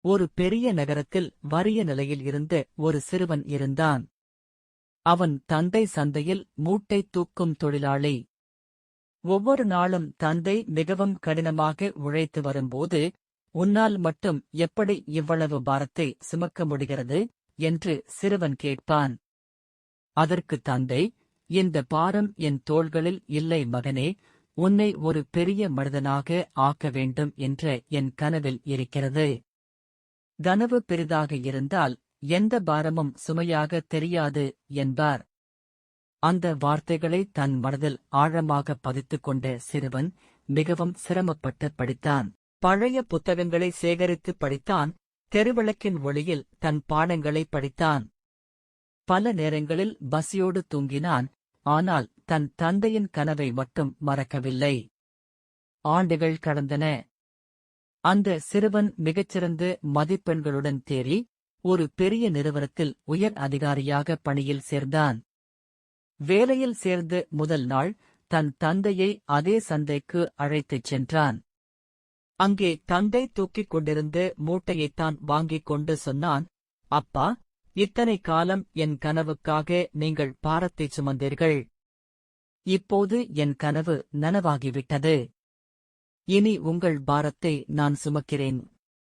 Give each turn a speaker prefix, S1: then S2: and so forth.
S1: ஒரு பெரிய நகரத்தில் வறிய நிலையில் இருந்த ஒரு சிறுவன் இருந்தான். அவன் தந்தை சந்தையில் மூட்டை தூக்கும் தொழிலாளி. ஒவ்வொரு நாளும் தந்தை மிகவும் கடினமாக உழைத்து வரும்போது, "உன்னால் மட்டும் எப்படி இவ்வளவு பாரத்தை சுமக்க முடிகிறது?" என்று சிறுவன் கேட்பான். அதற்கு தந்தை, "இந்த பாரம் என் தோள்களில் இல்லை மகனே, உன்னை ஒரு பெரிய மனிதனாக ஆக்க வேண்டும் என்ற என் கனவில் இருக்கிறது. கனவு பெரிதாக இருந்தால் எந்த பாரமும் சுமையாக தெரியாது" என்பார். அந்த வார்த்தைகளை தன் மனதில் ஆழமாக பதித்துக் கொண்ட சிறுவன் மிகவும் சிரமப்பட்டு படித்தான். பழைய புத்தகங்களை சேகரித்து படித்தான். தெருவிளக்கின் ஒளியில் தன் பாடங்களை படித்தான். பல நேரங்களில் பசியோடு தூங்கினான். ஆனால் தன் தந்தையின் கனவை மட்டும் மறக்கவில்லை. ஆண்டுகள் கடந்தன. அந்த சிறுவன் மிகச்சிறந்த மதிப்பெண்களுடன் தேறி ஒரு பெரிய நிறுவனத்தில் உயர் அதிகாரியாக பணியில் சேர்ந்தான். வேலையில் சேர்ந்த முதல் நாள் தன் தந்தையை அதே சந்தைக்கு அழைத்துச் சென்றான். அங்கே தந்தை தூக்கிக் கொண்டிருந்த மூட்டையைத்தான் வாங்கிக் கொண்டு சொன்னான், "அப்பா, இத்தனை காலம் என் கனவுக்காக நீங்கள் பாரத்தைச் சுமந்தீர்கள். இப்போது என் கனவு நனவாகிவிட்டது. இனி உங்கள் பாரத்தை நான் சுமக்கிறேன்."